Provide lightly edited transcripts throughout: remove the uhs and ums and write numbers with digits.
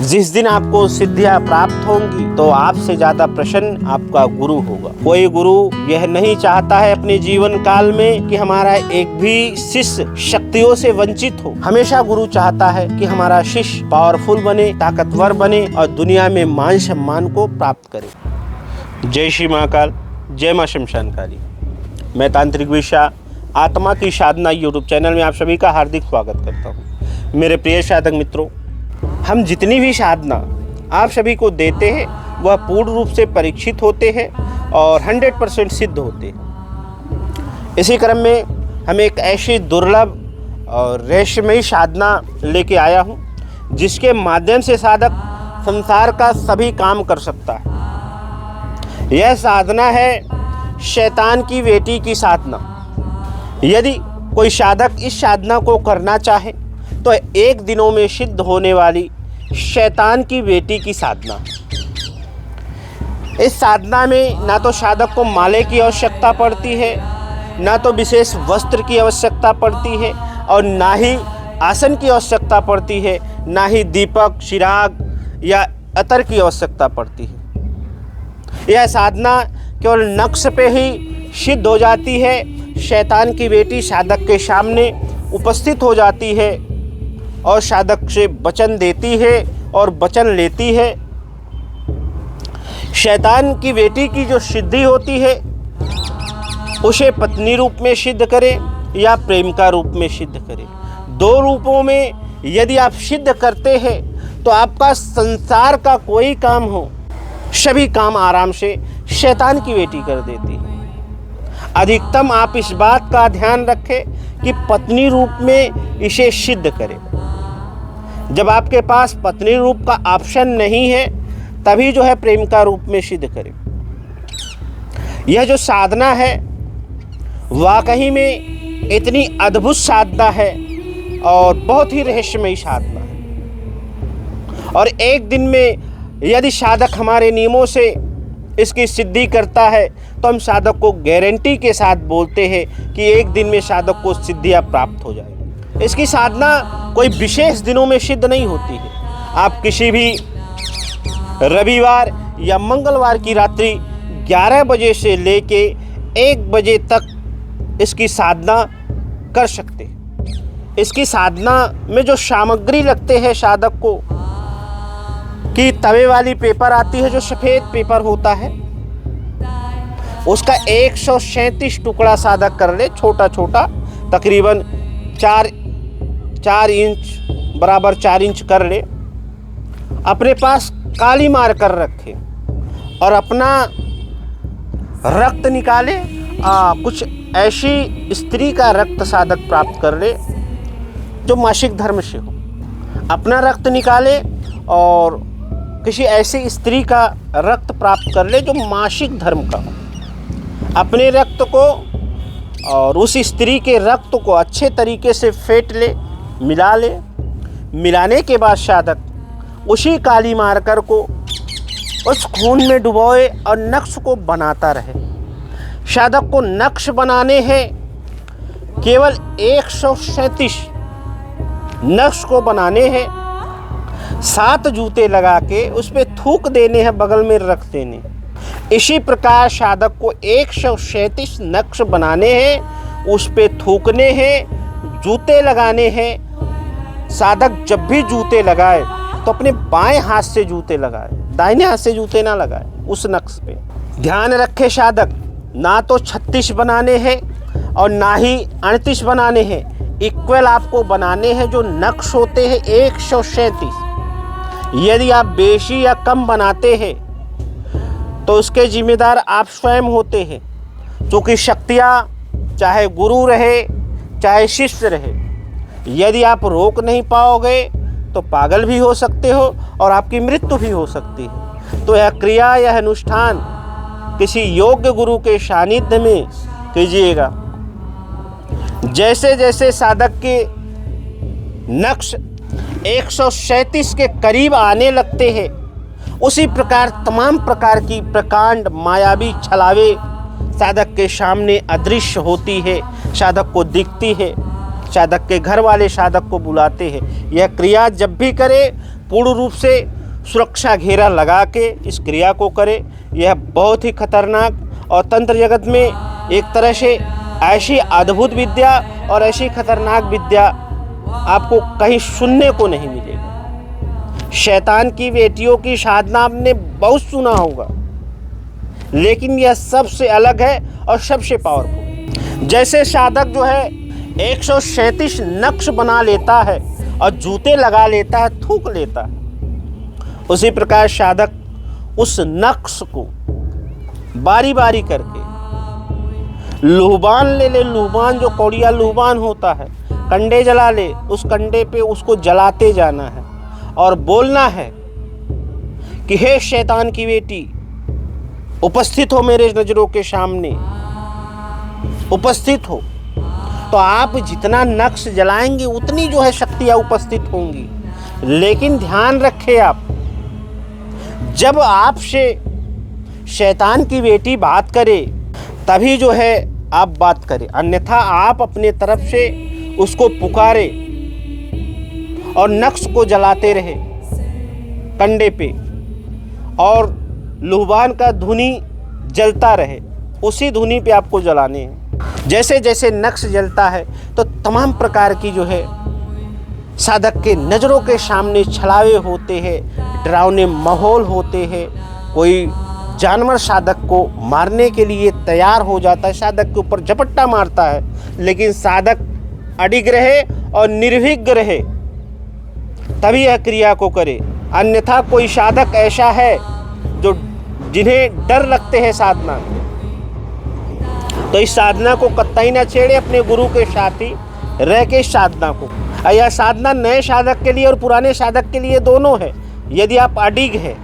जिस दिन आपको सिद्धियां प्राप्त होंगी तो आपसे ज्यादा प्रसन्न आपका गुरु होगा। कोई गुरु यह नहीं चाहता है अपने जीवन काल में कि हमारा एक भी शिष्य शक्तियों से वंचित हो। हमेशा गुरु चाहता है कि हमारा शिष्य पावरफुल बने, ताकतवर बने और दुनिया में मान सम्मान को प्राप्त करे। जय श्री महाकाल, जय मां शमशान काली। मैं तांत्रिक विशा आत्मा की साधना यूट्यूब चैनल में आप सभी का हार्दिक स्वागत करता हूँ। मेरे प्रिय साधक मित्रों, हम जितनी भी साधना आप सभी को देते हैं वह पूर्ण रूप से परीक्षित होते हैं और 100% सिद्ध होते हैं। इसी क्रम में हम एक ऐसी दुर्लभ और रहस्यमयी साधना लेके आया हूँ जिसके माध्यम से साधक संसार का सभी काम कर सकता है। यह साधना है शैतान की बेटी की साधना। यदि कोई साधक इस साधना को करना चाहे तो एक दिनों में सिद्ध होने वाली शैतान की बेटी की साधना। इस साधना में ना तो साधक को माले की आवश्यकता पड़ती है, ना तो विशेष वस्त्र की आवश्यकता पड़ती है और ना ही आसन की आवश्यकता पड़ती है, ना ही दीपक, चिराग या अतर की आवश्यकता पड़ती है। यह साधना केवल नक्श पे ही सिद्ध हो जाती है। शैतान की बेटी साधक के सामने उपस्थित हो जाती है और साधक से वचन देती है और वचन लेती है। शैतान की बेटी की जो सिद्धि होती है उसे पत्नी रूप में सिद्ध करे या प्रेम का रूप में सिद्ध करे। दो रूपों में यदि आप सिद्ध करते हैं तो आपका संसार का कोई काम हो, सभी काम आराम से शैतान की बेटी कर देती है। अधिकतम आप इस बात का ध्यान रखें कि पत्नी रूप में इसे सिद्ध करें। जब आपके पास पत्नी रूप का ऑप्शन नहीं है तभी जो है प्रेम का रूप में सिद्ध करें। यह जो साधना है वाकई में इतनी अद्भुत साधना है और बहुत ही रहस्यमयी साधना है। और एक दिन में यदि साधक हमारे नियमों से इसकी सिद्धि करता है तो हम साधक को गारंटी के साथ बोलते हैं कि एक दिन में साधक को सिद्धियां प्राप्त हो जाएगी। इसकी साधना कोई विशेष दिनों में सिद्ध नहीं होती है। आप किसी भी रविवार या मंगलवार की रात्रि 11 बजे से लेके 1 बजे तक इसकी साधना कर सकते हैं। इसकी साधना में जो सामग्री लगते हैं साधक को कि तवे वाली पेपर आती है, जो सफ़ेद पेपर होता है, उसका 137 टुकड़ा साधक कर ले, छोटा छोटा, तकरीबन 4 इंच बराबर 4 इंच कर ले। अपने पास काली मार कर रखे और अपना रक्त निकाले। कुछ ऐसी स्त्री का रक्त साधक प्राप्त कर ले जो मासिक धर्म से हो। अपना रक्त निकाले और किसी ऐसी स्त्री का रक्त प्राप्त कर ले जो मासिक धर्म का हो। अपने रक्त को और उस स्त्री के रक्त को अच्छे तरीके से फेंट ले, मिला ले। मिलाने के बाद साधक उसी काली मार्कर को उस खून में डुबोए और नक्श को बनाता रहे। साधक को नक्श बनाने हैं केवल 137 नक्श को बनाने हैं। 7 जूते लगा के उस पर थूक देने हैं, बगल में रख देने। इसी प्रकार साधक को 137 नक्श बनाने हैं, उस पे थूकने हैं, जूते लगाने हैं। साधक जब भी जूते लगाए तो अपने बाएं हाथ से जूते लगाए, दाहिने हाथ से जूते ना लगाए उस नक्श पे। ध्यान रखे साधक, ना तो 36 बनाने हैं और ना ही 38 बनाने हैं। इक्वल आपको बनाने हैं। जो नक्श होते हैं 137। यदि आप बेशी या कम बनाते हैं तो उसके जिम्मेदार आप स्वयं होते हैं, क्योंकि शक्तियाँ चाहे गुरु रहे चाहे शिष्य रहे, यदि आप रोक नहीं पाओगे तो पागल भी हो सकते हो और आपकी मृत्यु भी हो सकती है। तो यह क्रिया, यह अनुष्ठान किसी योग्य गुरु के सानिध्य में कीजिएगा। जैसे जैसे साधक के नक्श 137 के करीब आने लगते हैं, उसी प्रकार तमाम प्रकार की प्रकांड, मायावी छलावे साधक के सामने अदृश्य होती है, साधक को दिखती है। साधक के घर वाले साधक को बुलाते हैं। यह क्रिया जब भी करे पूर्ण रूप से सुरक्षा घेरा लगा के इस क्रिया को करें। यह बहुत ही खतरनाक और तंत्र जगत में एक तरह से ऐसी अद्भुत विद्या और ऐसी खतरनाक विद्या आपको कहीं सुनने को नहीं मिलेगी। शैतान की बेटियों की साधना आपने बहुत सुना होगा, लेकिन यह सबसे अलग है और सबसे पावरफुल। जैसे साधक जो है 137 नक्श बना लेता है और जूते लगा लेता है, थूक लेता है, उसी प्रकार साधक उस नक्श को बारी बारी करके लुहबान ले लुहबान, जो कौड़िया लुहबान होता है, कंडे जला ले, उस कंडे पे उसको जलाते जाना है और बोलना है कि हे शैतान की बेटी, उपस्थित हो मेरे नजरों के सामने, उपस्थित हो। तो आप जितना नक्श जलाएंगे उतनी जो है शक्तियां उपस्थित होंगी। लेकिन ध्यान रखें, आप जब आपसे शैतान की बेटी बात करे तभी जो है आप बात करें, अन्यथा आप अपने तरफ से उसको पुकारे और नक्श को जलाते रहे कंडे पे और लुहबान का धुनी जलता रहे, उसी धुनी पे आपको जलाने हैं। जैसे जैसे नक्श जलता है तो तमाम प्रकार की जो है साधक के नज़रों के सामने छलावे होते हैं, डरावने माहौल होते हैं। कोई जानवर साधक को मारने के लिए तैयार हो जाता है, साधक के ऊपर झपट्टा मारता है, लेकिन साधक अडिग रहे और निर्भीक रहे, तभी यह क्रिया को करे। अन्यथा कोई साधक ऐसा है जो जिन्हें डर लगते हैं साधना, तो इस साधना को कतई ना छेड़े, अपने गुरु के साथ ही रह के साधना को। यह साधना नए साधक के लिए और पुराने साधक के लिए दोनों है। यदि आप अडिग है,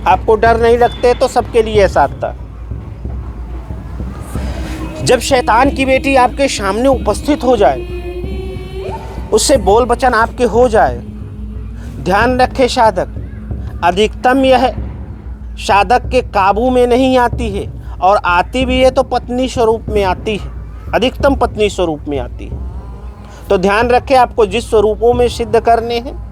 आपको डर नहीं लगते, तो सबके लिए साधना। जब शैतान की बेटी आपके सामने उपस्थित हो जाए, उससे बोल वचन आपके हो जाए, ध्यान रखे साधक, अधिकतम यह साधक के काबू में नहीं आती है, और आती भी है तो पत्नी स्वरूप में आती है, अधिकतम पत्नी स्वरूप में आती है। तो ध्यान रखें, आपको जिस स्वरूपों में सिद्ध करने हैं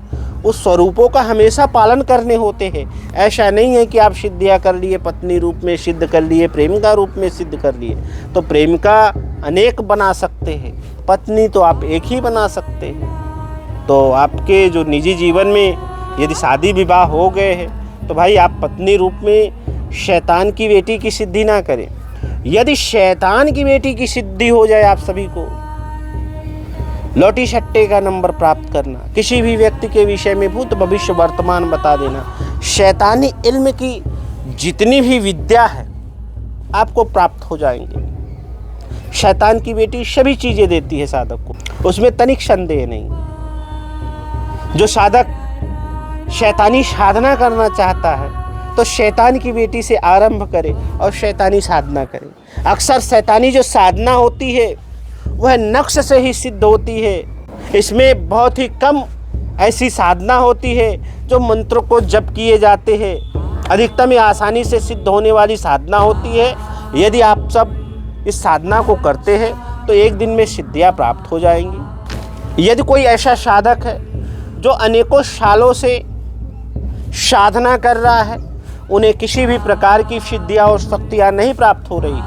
उस स्वरूपों का हमेशा पालन करने होते हैं। ऐसा नहीं है कि आप सिद्धियाँ कर लिए, पत्नी रूप में सिद्ध कर लिए, प्रेमिका रूप में सिद्ध कर लिए, तो प्रेमिका अनेक बना सकते हैं, पत्नी तो आप एक ही बना सकते हैं। तो आपके जो निजी जीवन में यदि शादी विवाह हो गए हैं तो भाई आप पत्नी रूप में शैतान की बेटी की सिद्धि ना करें। यदि शैतान की बेटी की सिद्धि हो जाए, आप सभी को लौटी सट्टे का नंबर प्राप्त करना, किसी भी व्यक्ति के विषय में भूत भविष्य वर्तमान बता देना, शैतानी इल्म की जितनी भी विद्या है आपको प्राप्त हो जाएंगे। शैतान की बेटी सभी चीज़ें देती है साधक को, उसमें तनिक संदेह नहीं। जो साधक शैतानी साधना करना चाहता है तो शैतान की बेटी से आरंभ करे और शैतानी साधना करे। अक्सर शैतानी जो साधना होती है वह नक्श से ही सिद्ध होती है। इसमें बहुत ही कम ऐसी साधना होती है जो मंत्रों को जप किए जाते हैं। अधिकतम ये आसानी से सिद्ध होने वाली साधना होती है। यदि आप सब इस साधना को करते हैं तो एक दिन में सिद्धियां प्राप्त हो जाएंगी। यदि कोई ऐसा साधक है जो अनेकों सालों से साधना कर रहा है, उन्हें किसी भी प्रकार की सिद्धियां और शक्तियां नहीं प्राप्त हो रही,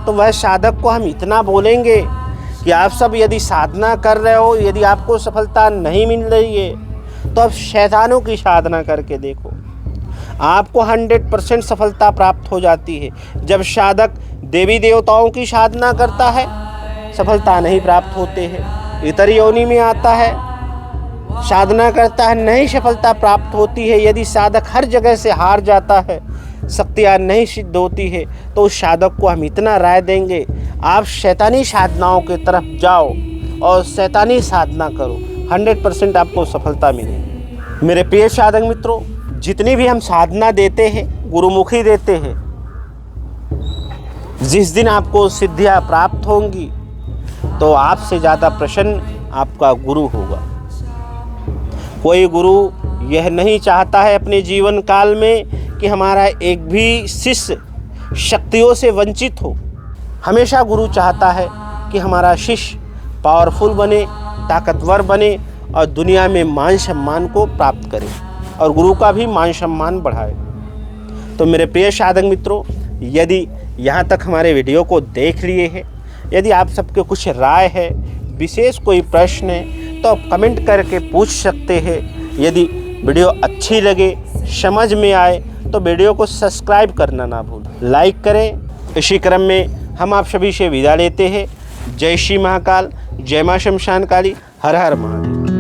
तो वह साधक को हम इतना बोलेंगे कि आप सब यदि साधना कर रहे हो, यदि आपको सफलता नहीं मिल रही है तो अब शैतानों की साधना करके देखो, आपको 100% सफलता प्राप्त हो जाती है। जब साधक देवी देवताओं की साधना करता है सफलता नहीं प्राप्त होते हैं, इतर योनि में आता है साधना करता है नहीं सफलता प्राप्त होती है। यदि साधक हर जगह से हार जाता है, शक्तियाँ नहीं सिद्ध होती है, तो उस साधक को हम इतना राय देंगे, आप शैतानी साधनाओं की तरफ जाओ और शैतानी साधना करो, 100% आपको सफलता मिलेगी। मेरे प्रिय साधक मित्रों, जितनी भी हम साधना देते हैं गुरुमुखी देते हैं, जिस दिन आपको सिद्धियाँ प्राप्त होंगी तो आपसे ज़्यादा प्रसन्न आपका गुरु होगा। कोई गुरु यह नहीं चाहता है अपने जीवन काल में कि हमारा एक भी शिष्य शक्तियों से वंचित हो। हमेशा गुरु चाहता है कि हमारा शिष्य पावरफुल बने, ताकतवर बने और दुनिया में मान सम्मान को प्राप्त करे और गुरु का भी मान सम्मान बढ़ाए। तो मेरे प्रिय साधक मित्रों, यदि यहाँ तक हमारे वीडियो को देख लिए हैं, यदि आप सबके कुछ राय है, विशेष कोई प्रश्न है, तो आप कमेंट करके पूछ सकते हैं। यदि वीडियो अच्छी लगे, समझ में आए, तो वीडियो को सब्सक्राइब करना ना भूलें, लाइक करें। इसी क्रम में हम आप सभी से विदा लेते हैं। जय श्री महाकाल, जय मां शमशान काली, हर हर महादेव।